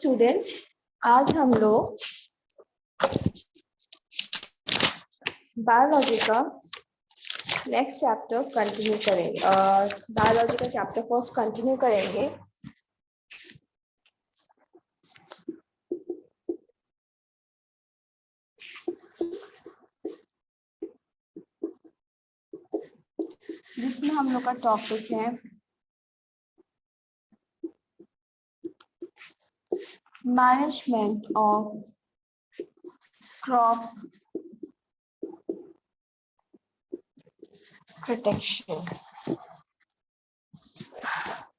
Student, आज हम लोग बायोलॉजी का नेक्स्ट चैप्टर कंटिन्यू करेंगे और बायोलॉजी का चैप्टर फर्स्ट कंटिन्यू करेंगे। जिसमें हम लोग का टॉपिक है management of crop protection.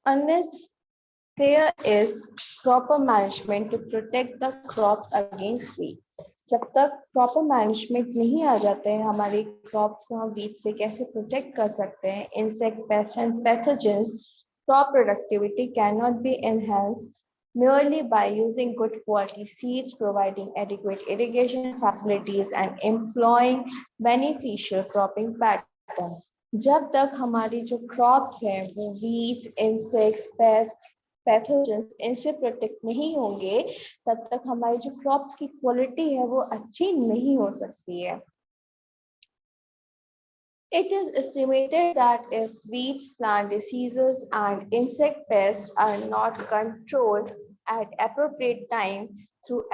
Unless there is proper management to protect the crops against weed, जब तक प्रॉपर मैनेजमेंट नहीं आ जाते हैं हमारी क्रॉप्स को हम वीड से कैसे प्रोटेक्ट कर सकते हैं, insect, paste and pathogens, crop productivity can not be enhanced merely by using good quality seeds, providing adequate irrigation facilities and employing beneficial cropping patterns. जब तक हमारी जो क्रॉप्स हैं वो वीड्स, इंसेक्ट्स, पेस्ट्स, पैथोजेंस इनसे प्रोटेक्ट नहीं होंगे तब तक हमारी जो क्रॉप्स की क्वालिटी है वो अच्छी नहीं हो सकती है। It is estimated that if weeds, plant diseases, and insect pests are not controlled at appropriate time through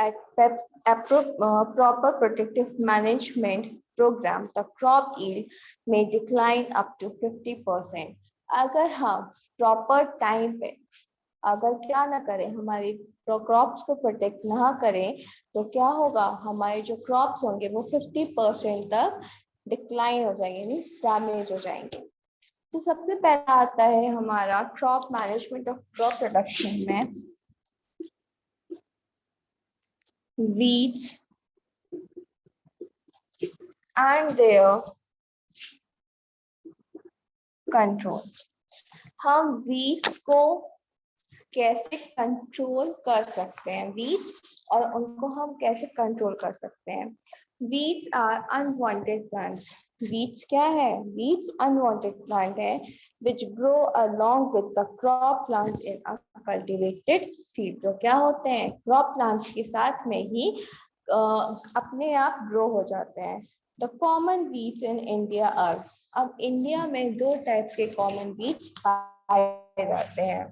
proper protective management program, the crop yield may decline up to 50%. अगर हम proper time पे अगर क्या ना करें, हमारी crops को protect ना करें तो क्या होगा, हमारे जो क्रॉप्स होंगे वो 50% तक डिक्लाइन हो जाएंगे, मींस डैमेज हो जाएंगे। तो सबसे पहला आता है हमारा crop management of crop production में वीड्स एंड देयर कंट्रोल। हम वीड्स को कैसे कंट्रोल कर सकते हैं, वीड्स और उनको हम कैसे कंट्रोल कर सकते हैं। Weeds are unwanted plants. Weeds क्या है? वीड्स अनवांटेड प्लांट है which grow along with the crop plants in a cultivated field। तो क्या होते हैं, क्रॉप प्लांट्स के साथ में ही अपने आप ग्रो हो जाते हैं। The common weeds in India are, अब इंडिया में दो टाइप के कॉमन वीड्स पाए जाते हैं।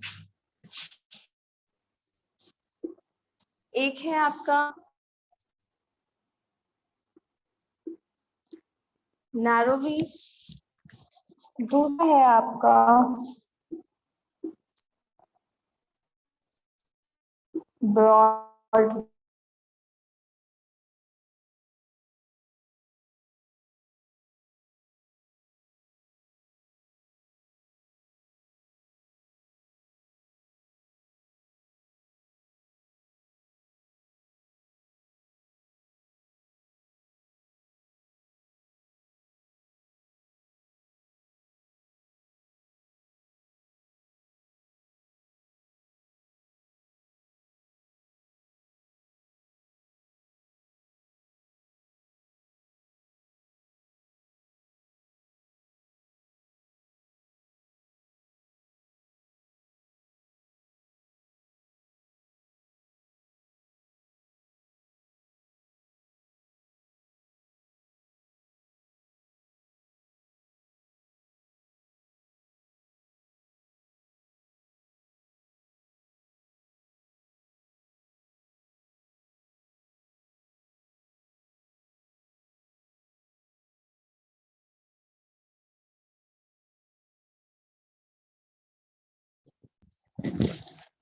एक है आपका नैरो वीड्स, दूसरा है आपका ब्रॉड।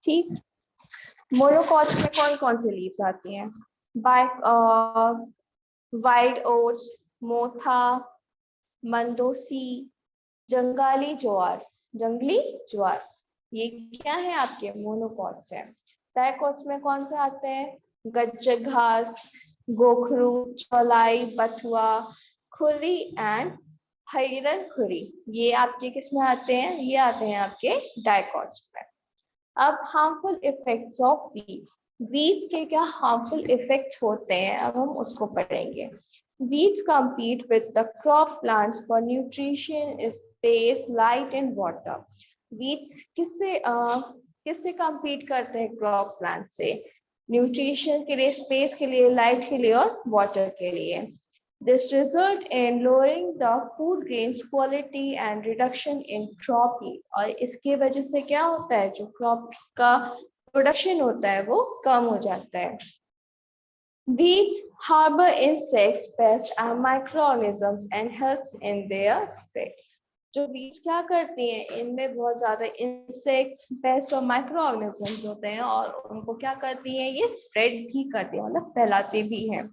ठीक, मोनोकॉट्स में कौन कौन सी लीव्स आती हैं? वाइल्ड ओट्स, मोथा, मंदोसी, जंगली ज्वार, जंगली ज्वार, ये क्या है आपके मोनोकॉट्स है। डाइकॉट्स में कौन से आते हैं? गज्जर घास, गोखरू, चौलाई, बथुआ, खुरी एंड हिरन खुरी, ये आपके किस में आते हैं? ये आते हैं आपके डाइकॉट्स में। अब harmful effects of weeds, weeds के क्या हार्मफुल इफेक्ट्स होते हैं, अब हम उसको पढ़ेंगे। Weeds compete with the crop plants for nutrition, space, light and water। Weeds किससे compete करते हैं क्रॉप प्लांट से? न्यूट्रिशन के लिए, स्पेस के लिए, लाइट के लिए और वाटर के लिए। This result in lowering the food grains quality and reduction in crop yield. और इसकी वजह से क्या होता है, जो क्रॉप का प्रोडक्शन होता है वो कम हो जाता है। Weeds harbor insects, pests and microorganisms and helps in their spread. जो बीज क्या करती हैं, इनमें बहुत ज्यादा इंसेक्ट्स, पेस्ट और माइक्रो ऑर्गेनिजम्स होते हैं और उनको क्या करती हैं, ये स्प्रेड भी करती हैं, मतलब फैलाते भी हैं।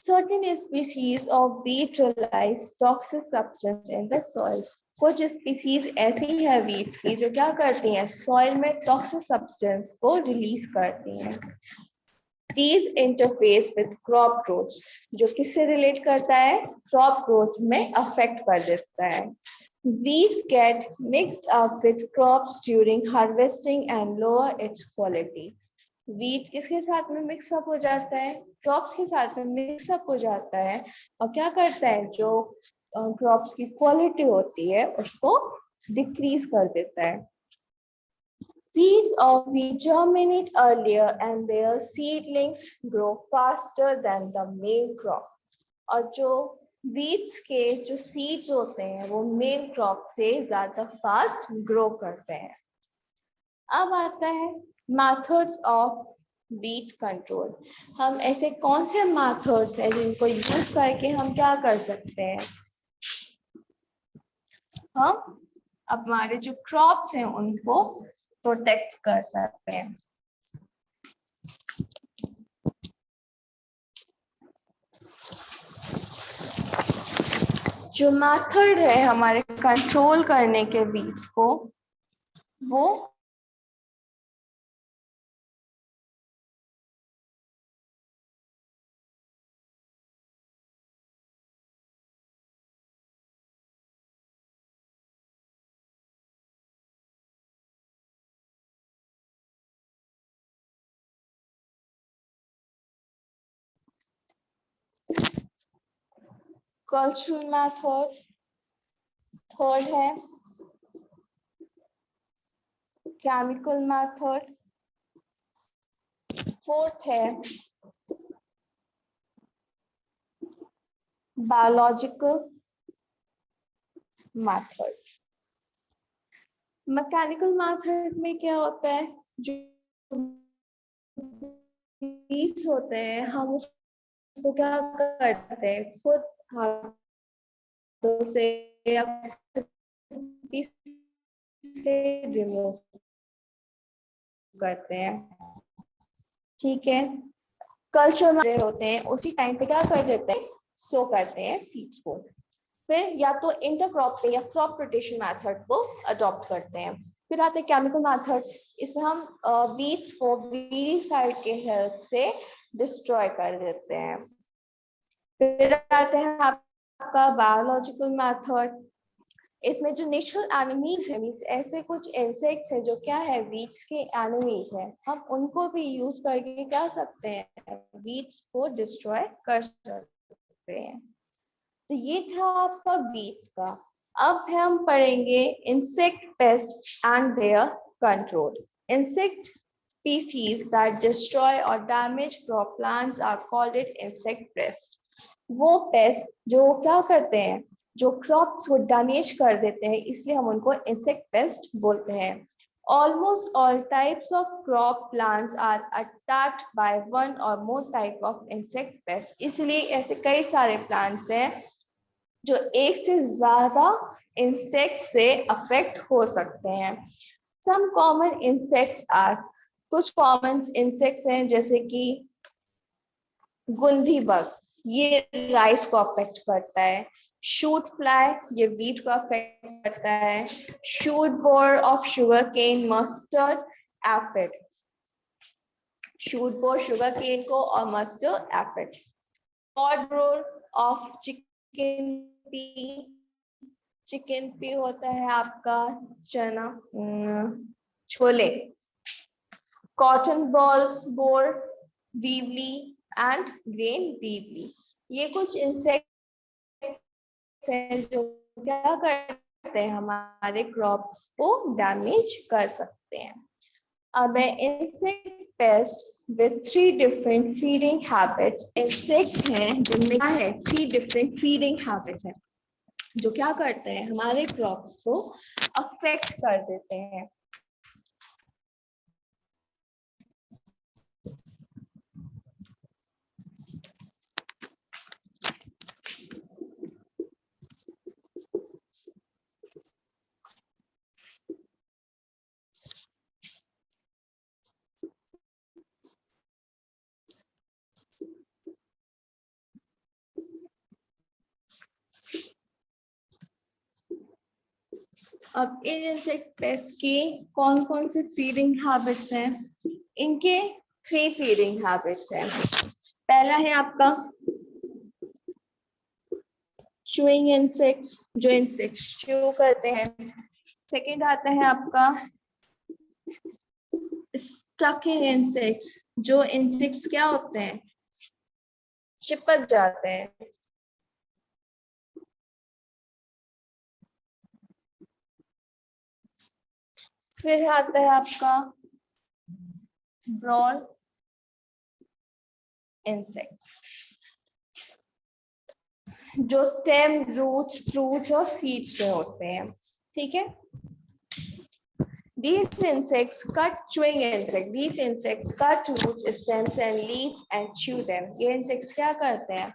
Certain species of wheat release toxic substance in the soil. कुछ स्पीसीज ऐसी है wheat की जो क्या करती हैं, सॉइल में टॉक्सिक सब्सटेंस को रिलीज करती हैं। These interface with crop growth, जो किससे रिलेट करता है, क्रॉप ग्रोथ में अफेक्ट कर देता है। Weeds get mixed up with crops during harvesting and lower its quality. Wheat किसके साथ में मिक्सअप हो जाता है, क्रॉप्स के साथ में मिक्सअप हो जाता है और क्या करता है, जो क्रॉप्स की क्वालिटी होती है उसको डिक्रीज कर देता है। Seeds of wheat germinate earlier and their seedlings grow faster than the main crop. और जो वीट्स के जो सीड्स होते हैं वो मेन क्रॉप से ज्यादा फास्ट ग्रो करते हैं। अब आता है मेथड्स ऑफ वीट कंट्रोल। हम ऐसे कौन से मेथड्स हैं जिनको यूज करके हम क्या कर सकते हैं, हम हमारे जो क्रॉप्स हैं उनको प्रोटेक्ट कर सकते हैं। जो मेथड है हमारे कंट्रोल करने के वीट्स को, वो कल्चरल मेथड, थर्ड है केमिकल मेथड, फोर्थ है बायोलॉजिकल मेथड। मैकेनिकल मेथड में क्या होता है, जो बीट्स होते हैं हम उसको क्या करते हैं, खुद हाथों से या रिमूव करते हैं, ठीक है। कल्चर में होते हैं उसी टाइम पे क्या कर देते हैं, सो करते हैं सीड्स को, फिर या तो इंटरक्रॉप पे या क्रॉप रोटेशन मेथड को अडॉप्ट करते हैं। फिर आते हैं केमिकल मेथड्स, इसमें हम बीट्स को वीडीसाइड के हेल्प से डिस्ट्रॉय कर देते हैं। फिर आते हैं आपका बायोलॉजिकल मेथड, इसमें जो नेचुरल एनिमीज है, ऐसे कुछ इंसेक्ट्स है जो क्या है, वीट्स के एनिमीज है, हम उनको भी यूज करके क्या सकते हैं, वीट्स को डिस्ट्रॉय कर सकते हैं। तो ये था आपका वीट्स का। अब हम पढ़ेंगे insect pest and their control. Insect species that destroy or damage crop plants are called it insect pest. वो पेस्ट जो क्या करते हैं, जो क्रॉप्स को डैमेज कर देते हैं, इसलिए हम उनको इंसेक्ट पेस्ट बोलते हैं। Almost all types of crop plants are attacked by one or more type of insect pest. इसलिए ऐसे कई सारे प्लांट्स हैं जो एक से ज्यादा इंसेक्ट से अफेक्ट हो सकते हैं। सम कॉमन इंसेक्ट्स आर, कुछ कॉमन इंसेक्ट्स हैं जैसे कि गुंधी बग, ये राइस को अफेक्ट करता है। शूट फ्लाई, ये वीट को अफेक्ट करता है। Shoot borer of sugarcane, mustard aphid, shoot borer sugarcane को और mustard aphid. Pod borer of chicken pea, chicken pea होता है आपका चना, छोले। Cotton bolls borer, weevil and grain weevil, ये कुछ इंसेक्ट्स हैं जो क्या करते हैं, हमारे क्रॉप्स को डैमेज कर सकते हैं। अब insect pest with 3 different feeding habits. Insects हैं जिनमें क्या है 3 different feeding habits हैं जो क्या करते हैं हमारे क्रॉप्स को अफेक्ट कर देते हैं. अब इन इंसेक्ट पेस्ट की कौन कौन से फीडिंग हैबिट्स हैं. इनके 3 फीडिंग हैबिट्स हैं. पहला है आपका चूइंग इंसेक्ट्स, जो इंसेक्ट्स च्यू करते हैं. सेकेंड आता है आपका स्टकिंग इंसेक्ट्स, जो इंसेक्ट्स क्या होते हैं चिपक जाते हैं. फिर आता है आपका ब्रॉड इंसेक्ट्स, जो स्टेम, रूट्स, फ्रूट्स और सीड्स पे होते हैं. ठीक है. These insects cut chewing insect. These insects cut roots, stems and leaves and chew them. ये insects क्या करते हैं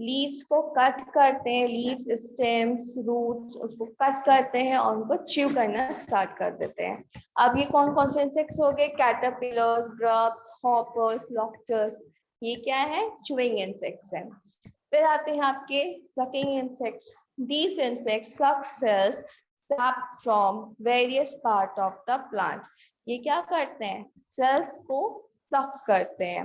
leaves को cut करते हैं, leaves, stems, roots उसको cut करते हैं और उनको chew करना start कर देते हैं. अब ये कौन कौन से insects हो गए caterpillars, grubs, hoppers, locusters. ये क्या है chewing insects हैं. फिर आते हैं आपके sucking insects. These insects suck cells sap from various part of the plant. ये क्या करते हैं सेल्स को सक करते हैं,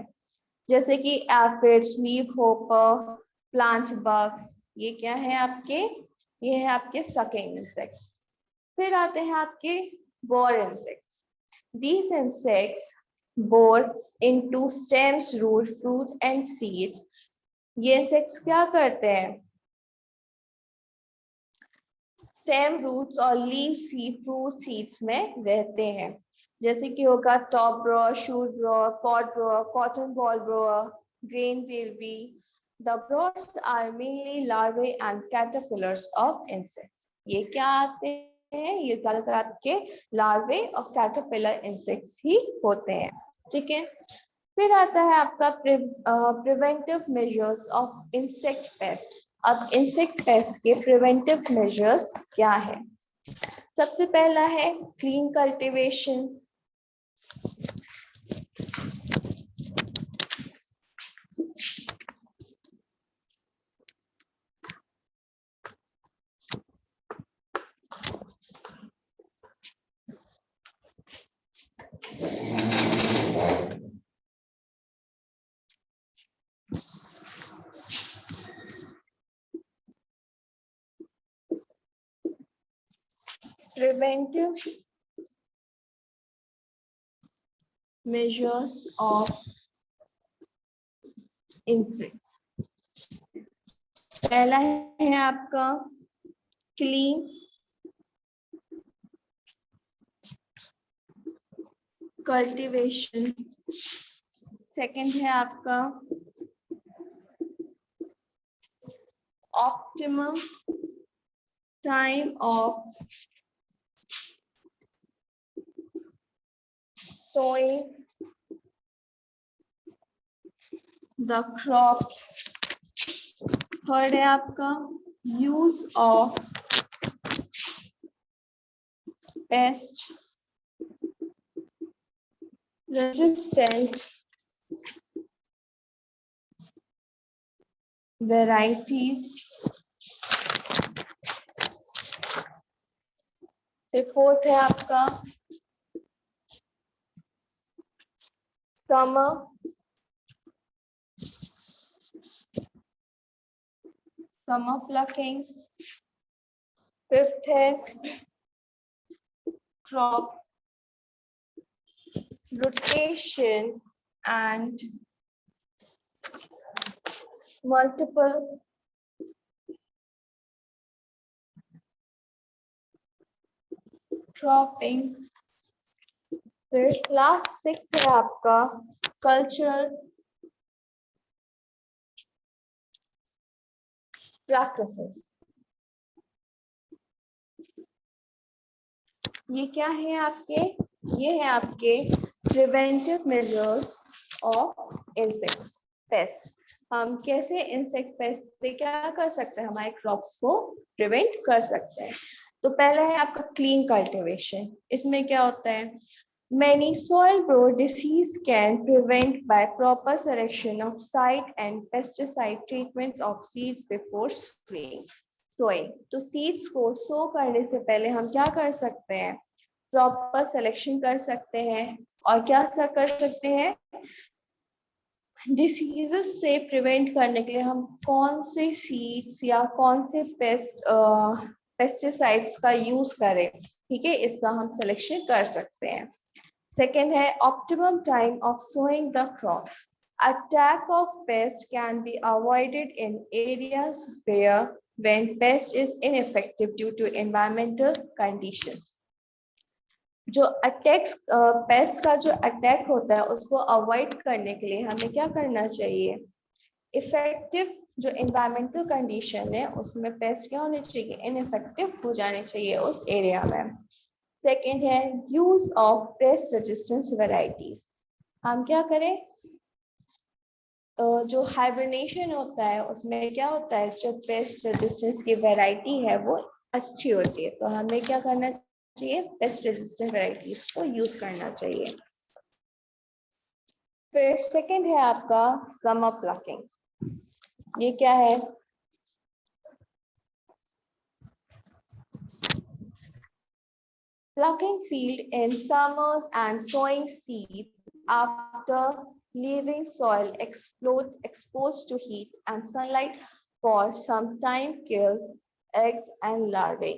जैसे कि aphids, leaf hopper, plant bugs. ये क्या है आपके, ये है आपके सकिंग इंसेक्ट्स. फिर आते हैं आपके bore insects. These insects bore into stems, roots, fruits and seeds. ये इंसेक्ट्स क्या करते हैं स्टेम, रूट्स और लीव, सीड, फ्रूट, सीड्स में रहते हैं, जैसे कि होगा top borer, shoot borer, pod borer, cotton boll borer, grain बेबी. The borers are mainly larvae and caterpillars of insects. ये क्या आते हैं, ये ज्यादातर आपके लार्वे और कैटरपिलर इंसेक्ट्स ही होते हैं. ठीक है. फिर आता है आपका preventive measures of insect pest. अब इंसेक्ट पेस्ट के प्रिवेंटिव मेजर्स क्या है. सबसे पहला है clean cultivation. Preventive measures of insects. पहला है आपका क्लीन कल्टीवेशन. सेकंड है आपका optimum time of sowing the crops. Third है आपका use of pest resistant varieties. Fourth है आपका समर प्लकिंग. फिफ्थ है crop rotation and multiple cropping. फिर क्लास 6 है आपका कल्चरल प्रैक्टिसेस। ये क्या है आपके, ये है आपके preventive measures of insects paste. हम कैसे इंसेक्ट पेस्ट से क्या कर सकते हैं, हमारे क्रॉप्स को प्रिवेंट कर सकते हैं। तो पहला है आपका क्लीन कल्टीवेशन। इसमें क्या होता है, many soil-borne disease can prevent by proper selection of site and pesticide treatment of seeds before sowing। तो सीड्स को सो करने से पहले हम क्या कर सकते हैं, प्रॉपर सिलेक्शन कर सकते हैं और क्या कर सकते हैं, डिसीजेस से प्रिवेंट करने के लिए हम कौन से सीड्स या कौन से पेस्टिसाइड्स का यूज करें, ठीक है, इसका हम सिलेक्शन कर सकते हैं। सेकेंड है optimum time of sowing the crop. Attack of pest can be avoided in areas where when pest is ineffective due to environmental conditions। जो अटैक्स पेस्ट का जो अटैक होता है उसको अवॉइड करने के लिए हमें क्या करना चाहिए, इफेक्टिव जो एनवायरमेंटल कंडीशन है उसमें पेस्ट क्या होने चाहिए, इनइफेक्टिव हो जाने चाहिए उस एरिया में। सेकेंड है use of paste resistance varieties. हम क्या करें, जो हाइब्रिनेशन होता है उसमें क्या होता है, जो पेस्ट रेजिस्टेंस की वैरायटी है वो अच्छी होती है, तो हमें क्या करना चाहिए, पेस्ट रेजिस्टेंट वैरायटीज को यूज करना चाहिए। फिर सेकंड है आपका समर प्लकिंग। ये क्या है, plucking field in summers and sowing seeds after leaving soil exposed to heat and sunlight for some time kills eggs and larvae।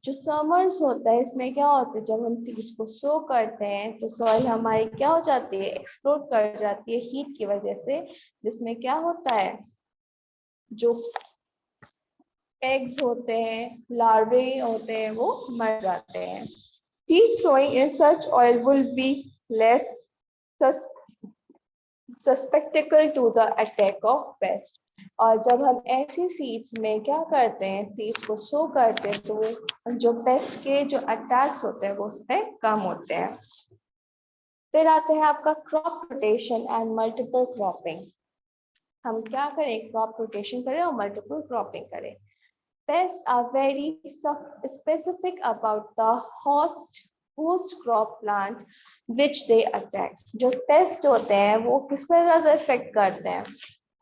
जो समर्स होता है इसमें क्या होता है, जब हम सीड्स को सो करते हैं तो सॉइल हमारी क्या हो जाती है, एक्सप्लोड कर जाती है हीट की वजह से, जिसमें क्या होता है, जो एग्स होते हैं, लार्वे होते हैं, वो मर जाते हैं। Seed sowing in such oil will be less susceptible to the attack of pest। और जब हम ऐसी सीड्स में क्या करते हैं, सीड्स को सो करते हैं तो जो पेस्ट के जो अटैक्स होते हैं वो उस पर कम होते हैं। फिर आते हैं आपका crop rotation and multiple cropping. हम क्या करें, क्रॉप रोटेशन करें और मल्टीपल क्रॉपिंग करें। Pests are very specific about the host crop plant which they attack। जो पेस्ट होते हैं वो किस पे ज्यादा इफेक्ट करते हैं,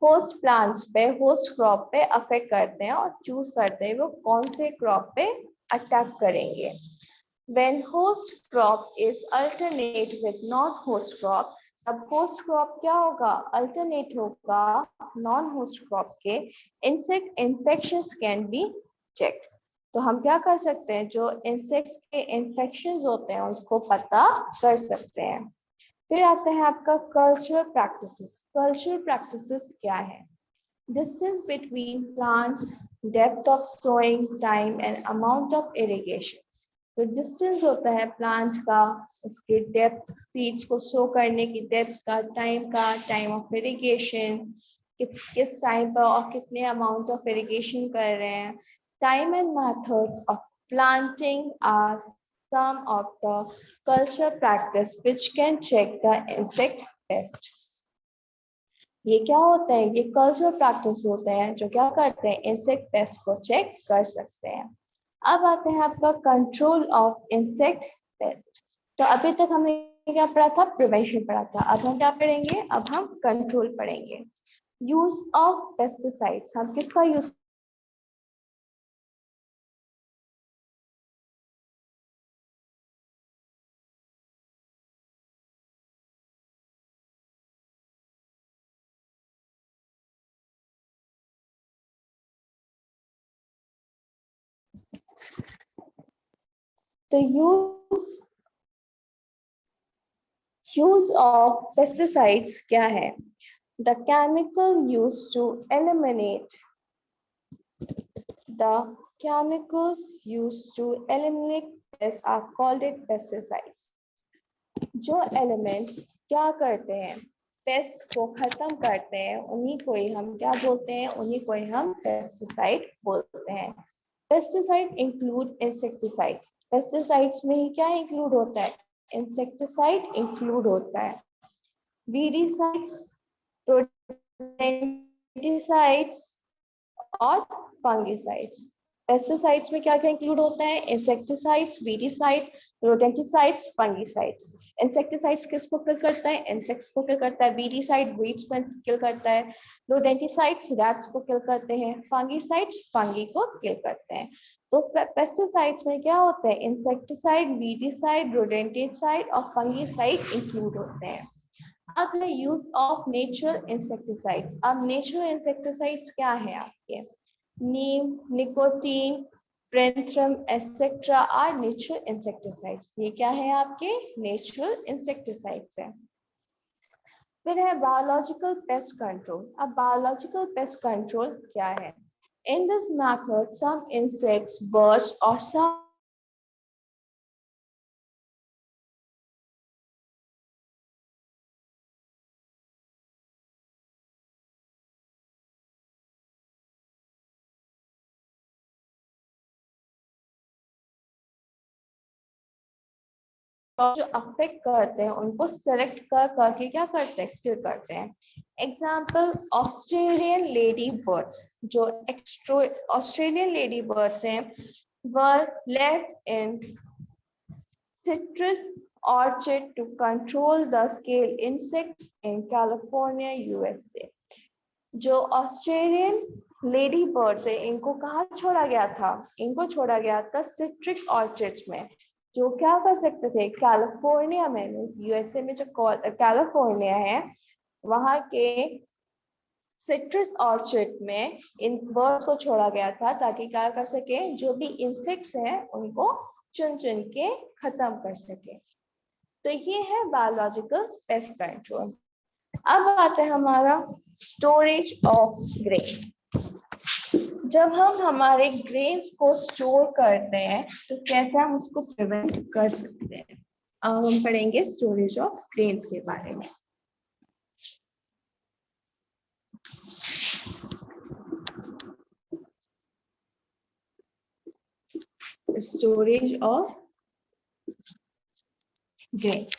होस्ट प्लांट्स पे, होस्ट क्रॉप पे अफेक्ट करते हैं और चूज करते हैं वो कौन से क्रॉप पे अटैक करेंगे। When host crop is alternate with non-host crop, अब होस्ट क्रॉप क्या होगा, अल्टरनेट होगा नॉन होस्ट क्रॉप के, insect infections can be check. तो हम क्या कर सकते हैं, जो इंसेक्ट्स के इन्फेक्शंस होते हैं उसको पता कर सकते हैं। फिर आता है आपका कल्चरल प्रैक्टिसेस। कल्चरल प्रैक्टिसेस क्या है, distance between plants, depth of sowing time and amount of irrigation. तो डिस्टेंस होता है प्लांट का, उसके डेप्थ, सीड्स को सो करने की डेप्थ का, टाइम ऑफ इरिगेशन, किस टाइम पर और कितने अमाउंट ऑफ इरिगेशन कर रहे हैं। Time and methods of planting are some of the culture practice which can check the insect pest। ये क्या होता है, ये कल्चर प्रैक्टिस होते हैं जो क्या करते हैं, इंसेक्ट पेस्ट को चेक कर सकते हैं। अब आते हैं आपका कंट्रोल ऑफ इंसेक्ट पेस्ट। तो अभी तक हमने क्या पढ़ा था, प्रिवेंशन पढ़ा था, अब हम क्या पढ़ेंगे, अब हम कंट्रोल पढ़ेंगे। यूज ऑफ पेस्टिसाइड्स, हम किसका यूज, तो यूज ऑफ पेस्टिसाइड्स क्या है, the chemical use to eliminate the chemicals used to eliminate pests are called it pesticides। जो एलिमेंट्स क्या करते हैं, पेस्ट को खत्म करते हैं, उन्हीं को ही हम क्या बोलते हैं, उन्हीं को ही हम पेस्टिसाइड बोलते हैं। Pesticide include insecticides. पेस्टिसाइड्स में ही क्या इंक्लूड होता है, इंसेक्टिसाइड इंक्लूड होता है। वीडिसाइड्स, रोडेंटिसाइड्स और फंगिसाइड्स। पेस्टिसाइड्स में क्या क्या इंक्लूड होता है, insecticides, weedicide, rodenticides, fungicides. Insecticides किसको किल करता है, इंसेक्ट्स को किल करता है। वीडिसाइड वीड्स को किल करता है। रोडेंटिसाइड्स रैट्स को किल करते हैं। फंगिसाइड्स फंगी को किल करते हैं। तो पेस्टिसाइड्स में क्या होता है, इंसेक्टिसाइड, वीडिसाइड, रोडेंटिसाइड और फंगिसाइड इंक्लूड होते हैं। अब है यूज ऑफ नेचुरल इंसेक्टिसाइड्स। अब नेचुरल इंसेक्टिसाइड्स क्या है आपके, neem, nicotine, pyrethrum etcetera are natural insecticides. ये क्या है आपके, नेचुरल इंसेक्टिसाइड्स है। फिर है बायोलॉजिकल पेस्ट कंट्रोल। अब बायोलॉजिकल पेस्ट कंट्रोल क्या है, in this method some insects, birds और सम जो अफेक्ट करते हैं उनको सेलेक्ट करके क्या करते हैं, किल करते हैं। Example Australian ladybirds. जो ऑस्ट्रेलियन लेडी बर्ड्स हैं were left in citrus orchard to control the scale insects in California, USA। जो ऑस्ट्रेलियन लेडी बर्ड्स है इनको कहाँ छोड़ा गया था, इनको छोड़ा गया था सिट्रिक ऑर्चिड्स में, जो क्या कर सकते थे, कैलिफोर्निया में, यूएसए में जो कैलिफोर्निया है वहां के सिट्रस ऑर्चिड में इन बर्ड्स को छोड़ा गया था ताकि क्या कर सके, जो भी इंसेक्ट्स हैं उनको चुन चुन के खत्म कर सके। तो ये है बायोलॉजिकल पेस्ट कंट्रोल। अब आता है हमारा स्टोरेज ऑफ ग्रेन्स। जब हम हमारे ग्रेन्स को स्टोर करते हैं तो कैसे हम उसको प्रिवेंट कर सकते हैं। अब हम पढ़ेंगे स्टोरेज ऑफ ग्रेन्स के बारे में। Storage of grains.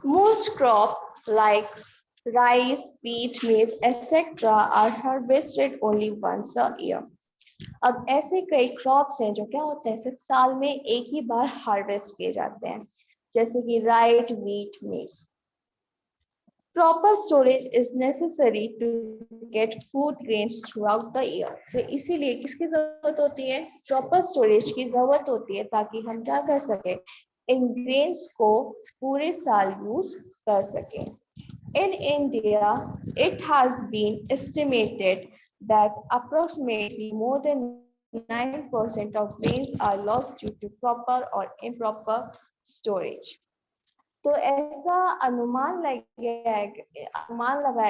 Most crops like rice, wheat, maize, etc. are harvested only once a year. अब ऐसे कई क्रॉप्स हैं जो क्या होते हैं, सिर्फ साल में एक ही बार हार्वेस्ट किए जाते हैं, जैसे कि राइस, व्हीट, मेज। Proper storage is necessary to get food grains throughout the year. तो इसीलिए किसकी जरूरत होती है, प्रॉपर स्टोरेज की जरूरत होती है ताकि हम क्या कर सके, इन ग्रेन्स को पूरे साल यूज कर सके। In India, it has been estimated that approximately more than 9% of grains are lost due to proper or improper storage. तो ऐसा अनुमान लगाया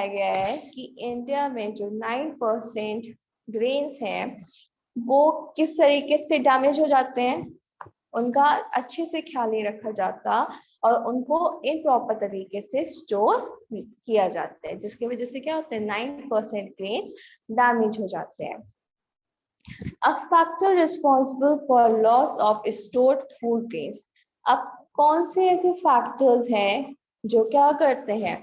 गया है कि इंडिया में जो 9% ग्रेन्स हैं वो किस तरीके से डैमेज हो जाते हैं, उनका अच्छे से ख्याल नहीं रखा जाता और उनको इम्प्रॉपर तरीके से स्टोर किया जाता है, जिसकी वजह से क्या होता है, 9% ग्रेन डैमेज हो जाते हैं। A factor responsible for loss of stored food grains. अब कौन से ऐसे फैक्टर्स हैं जो क्या करते हैं,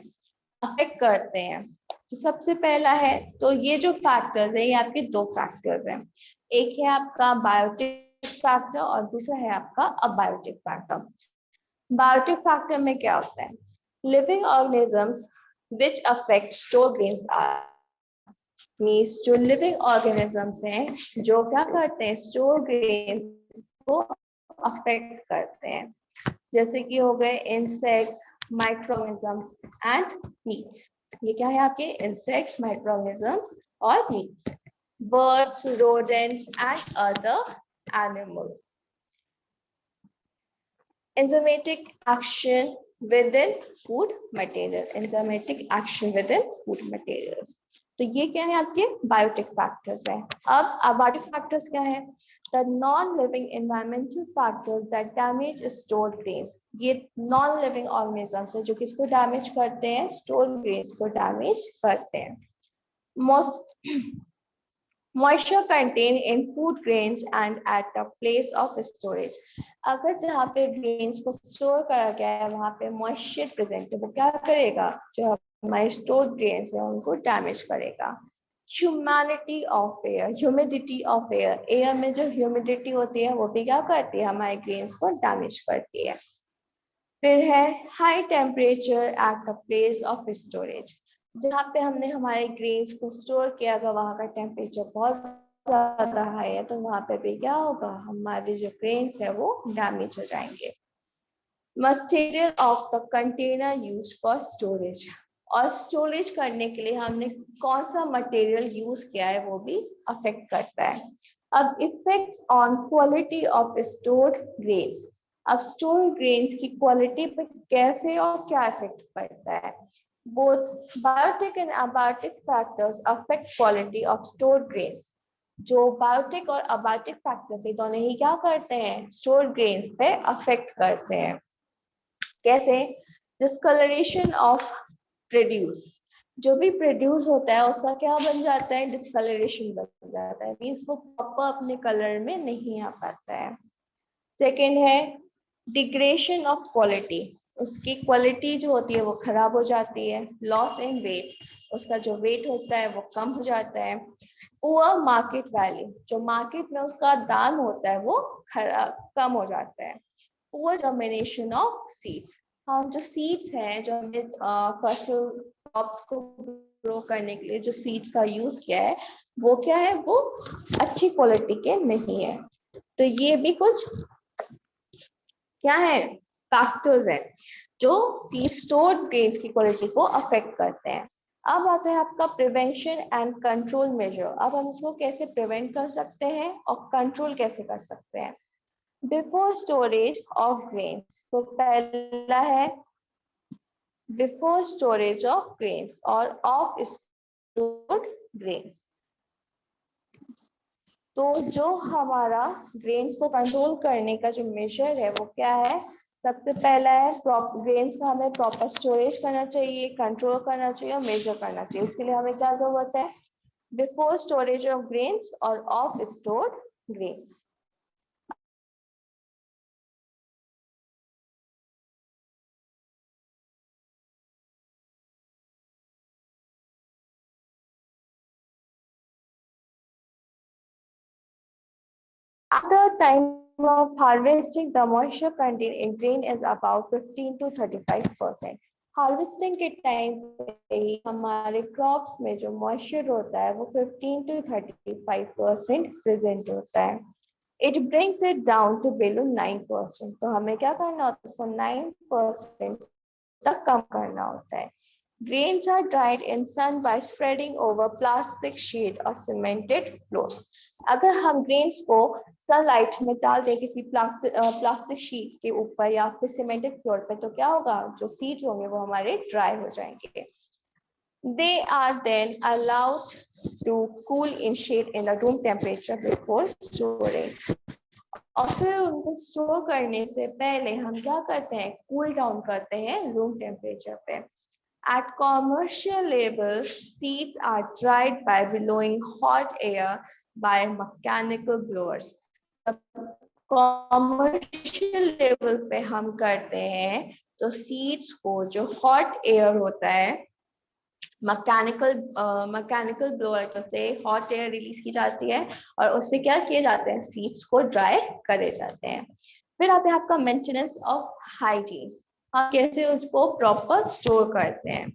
अफेक्ट करते हैं। तो सबसे पहला है, तो ये जो फैक्टर्स है ये आपके दो फैक्टर्स हैं, एक है आपका बायोटिक फैक्टर और दूसरा है आपका अबायोटिक फैक्टर। बायोटिक फैक्टर में क्या होता है, living organisms which affect store grains are, means जो लिविंग ऑर्गेनिजम्स हैं जो क्या करते हैं, स्टोर ग्रेन्स को अफेक्ट करते हैं, जैसे कि हो गए इंसेक्ट्स, माइक्रोऑर्गेनिजम्स एंड मीट्स। ये क्या है आपके, इंसेक्ट्स, माइक्रोऑर्गेनिजम्स और meets, birds, rodents and other animals. Enzymatic action within food material, enzymatic action within food materials। तो ये क्या है आपके बायोटिक फैक्टर्स है। अब अबायोटिक फैक्टर्स क्या है, The non-living environmental factors that damage stored grains. ये non-living organisms है जो किसको damage करते हैं? Stored grains को damage करते हैं. Moisture contained in food grains and at the place of storage. अगर जहाँ पे grains को store करा गया है वहाँ पे moisture present है, वो क्या करेगा? जो हमारे stored grains है उनको damage करेगा. Humidity of air, air में जो humidity होती है वो भी क्या करती है? हमारे grains को damage करती है. फिर है high temperature at the place of storage. जहाँ पे हमने हमारे ग्रेन्स को स्टोर किया अगर वहाँ का टेम्परेचर बहुत ज्यादा हाई है तो वहाँ पे भी क्या होगा? हमारे जो ग्रेन्स है वो डैमेज हो जाएंगे. Material of the container used for storage. और स्टोरेज करने के लिए हमने कौन सा मटेरियल यूज किया है वो भी अफेक्ट करता है. अब effects on quality of stored grains. अब स्टोर्ड ग्रेन्स की क्वालिटी पे कैसे और क्या इफेक्ट पड़ता है? Both biotic and abiotic factors affect quality of stored grains. जो बायोटिक और अबायोटिक फैक्टर्स है दोनों ही क्या करते हैं? स्टोर्ड ग्रेन्स पे अफेक्ट करते हैं. कैसे? Discolouration of produce. जो भी प्रोड्यूस होता है उसका क्या बन जाता है? डिस्कलरेशन बन जाता है. मीन्स वो प्रॉपर अपने कलर में नहीं आ पाता है. सेकेंड है डिग्रेडेशन ऑफ क्वालिटी. उसकी क्वालिटी जो होती है वो खराब हो जाती है. Loss in weight. उसका जो वेट होता है वो कम हो जाता है. Poor market value. जो मार्केट में उसका दाम होता है वो कम हो जाता है. Poor germination of seeds. हाँ, जो सीड्स हैं जो हमने फसल क्रॉप्स को ग्रो करने के लिए जो सीड्स का यूज किया है वो क्या है? वो अच्छी क्वालिटी के नहीं है. तो ये भी कुछ क्या है? फैक्टर्स हैं जो स्टोर्ड ग्रेन्स की क्वालिटी को अफेक्ट करते हैं. अब आता है आपका प्रिवेंशन एंड कंट्रोल मेजर. अब हम इसको कैसे प्रिवेंट कर सकते हैं और कंट्रोल कैसे कर सकते हैं? Before storage of grains. तो पहला है बिफोर स्टोरेज ऑफ ग्रेन्स और ऑफ स्टोर्ड ग्रेन्स. तो जो हमारा ग्रेन्स को कंट्रोल करने का जो मेजर है वो क्या है? सबसे पहला है ग्रेन्स का हमें प्रॉपर स्टोरेज करना चाहिए, कंट्रोल करना चाहिए और मेजर करना चाहिए. उसके लिए हमें क्या जरूरत है? बिफोर स्टोरेज ऑफ ग्रेन्स और of stored grains. At the time of harvesting, the moisture contained in grain is about 15 to 35%. Harvesting के टाइम पे ही हमारे क्रॉप्स में जो मॉइस्चर होता है वो 15 to 35% प्रेजेंट होता है. It brings it down to below 9%. तो हमें क्या करना होता है? उसको 9% तक कम करना होता है. Grains are dried in sun by spreading over plastic sheet or cemented floors. अगर हम grains को सनलाइट में डाल दें किसी प्लास्टिक शीट के ऊपर या फिर सीमेंटेड फ्लोर पे तो क्या होगा? जो सीड्स होंगे वो हमारे ड्राई हो जाएंगे. They are then allowed to cool in shade in the room temperature before storing. और फिर उनको स्टोर करने से पहले हम क्या करते हैं? कूल डाउन करते हैं रूम टेम्परेचर पे. At commercial levels, seeds are dried by blowing hot air by mechanical blowers. Commercial level पे हम करते हैं तो seeds को जो hot air होता है मैकेनिकल ब्लोअर से हॉट एयर रिलीज की जाती है और उससे क्या किए जाते हैं? सीड्स को ड्राई करे जाते हैं. फिर आते हैं आपका मेंटेनेंस ऑफ हाइजीन. हम कैसे उसको प्रॉपर स्टोर करते हैं?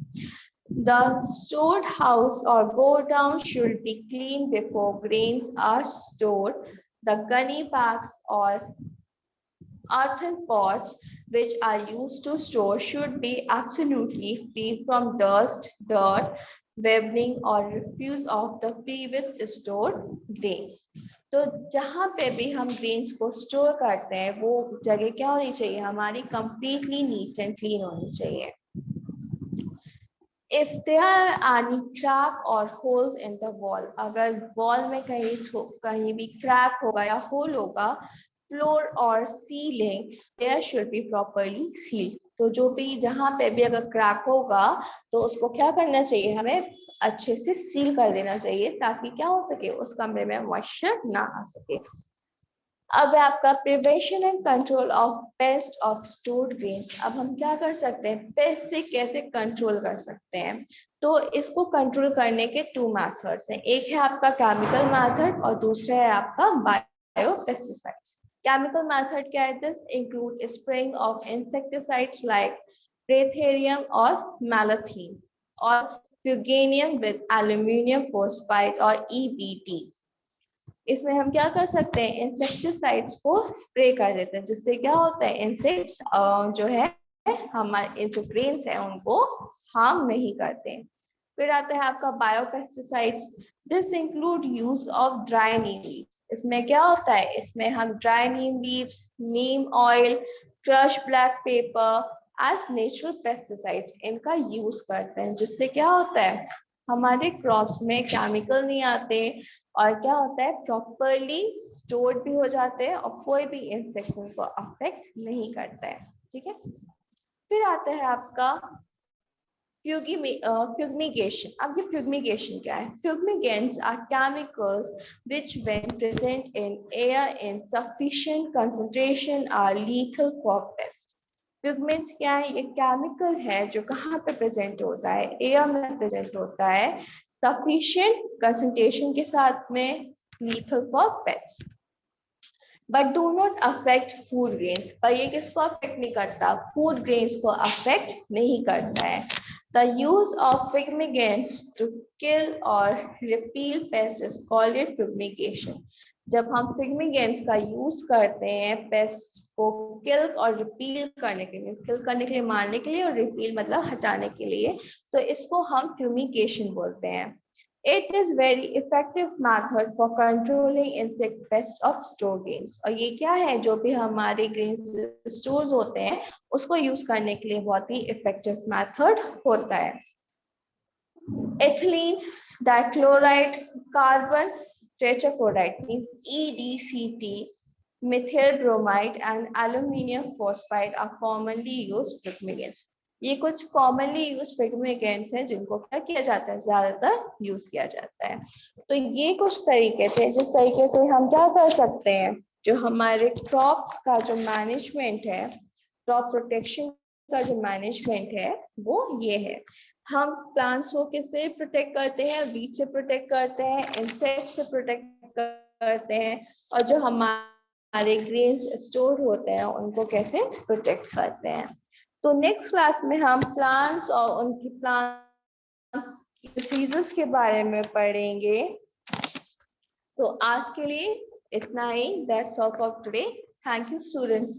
The stored house or go down should be cleaned before grains are stored. The gunny bags or earthen pots which are used to store should be absolutely free from dust, dirt, webbing or refuse of the previous stored grains. तो जहाँ पे भी हम grains को store करते हैं वो जगह क्या होनी चाहिए? हमारी कंप्लीटली नीट एंड क्लीन होनी चाहिए. if there are any crack or holes in the wall, अगर wall में कहीं भी crack होगा या hole होगा, floor और ceiling there should be properly sealed. तो जो भी जहाँ पे भी अगर crack होगा तो उसको क्या करना चाहिए, हमें अच्छे से सील कर देना चाहिए ताकि क्या हो सके, उस कमरे में मॉइस्चर ना आ सके. अब है आपका prevention and control of paste of stored grains. अब हम क्या कर सकते हैं, पेस्ट से कैसे कंट्रोल कर सकते हैं. तो इसको कंट्रोल करने के 2 मेथड्स हैं. एक है आपका केमिकल मेथड और दूसरा है आपका बायो पेस्टिसाइड्स. केमिकल मेथड क्या है, this include spraying of insecticides like pyrethrum और मैलाथीन और फ्यूगेनियम विद एल्यूमिनियम फॉस्फाइड और EBD. इसमें हम क्या कर सकते हैं, इंसेक्टिसाइड्स को स्प्रे कर देते हैं जिससे क्या होता है, इंसेक्ट्स जो है हमारे जो ग्रेन्स है उनको हार्म नहीं करते. फिर आता है आपका biopesticides. This include use of dry neem leaves. इसमें क्या होता है, इसमें हम dry neem leaves, neem oil, crush black pepper as natural pesticides इनका यूज करते हैं जिससे क्या होता है, हमारे क्रॉप्स में केमिकल नहीं आते और क्या होता है, प्रॉपरली स्टोर्ड भी हो जाते हैं और कोई भी इंसेक्शन को अफेक्ट नहीं करता है. ठीक है. फिर आता है आपका फ्यूमिगेशन. अब ये फ्यूमिगेशन क्या है, fumigants are chemicals which when present in air in sufficient concentration are lethal for pest. Fumigants क्या है, ये केमिकल है जो कहाँ पे प्रेजेंट होता है, एयर में प्रेजेंट होता है सफिशिएंट कंसंट्रेशन के साथ में, lethal for paste. But do not affect food grains. पर ये किसको अफेक्ट नहीं करता, फूड ग्रेन्स को अफेक्ट नहीं करता है. The use of fumigants to kill or repel pests is called fumigation. जब हम fumigants का यूज करते हैं पेस्ट को किल और रिपील करने के लिए, किल करने के लिए मारने के लिए और रिपील मतलब हटाने के लिए, तो इसको हम fumigation बोलते हैं. It is very effective method for controlling insect pest of store grains. और ये क्या है, जो भी हमारे ग्रेन स्टोर्स होते हैं उसको यूज करने के लिए बहुत ही इफेक्टिव मेथड होता है. Ethylene dichloride carbon tetrachloride means EDCT, methyl bromide and aluminium phosphide are commonly used fumigants. ये कुछ कॉमनली यूज फिग्मेंट्स हैं जिनको क्या किया जाता है, ज्यादातर यूज किया जाता है. तो ये कुछ तरीके थे जिस तरीके से हम क्या कर सकते हैं, जो हमारे क्रॉप्स का जो मैनेजमेंट है, क्रॉप प्रोटेक्शन का जो मैनेजमेंट है वो ये है. हम प्लांट्स को किससे प्रोटेक्ट करते हैं, वीड से प्रोटेक्ट करते हैं, इंसेक्ट से प्रोटेक्ट करते हैं और जो हमारे ग्रेन्स स्टोर होते हैं उनको कैसे प्रोटेक्ट करते हैं. तो नेक्स्ट क्लास में हम प्लांट्स और उनकी प्लांट्स डिसीजेस के बारे में पढ़ेंगे. तो आज के लिए इतना ही. That's all for today. Thank you students.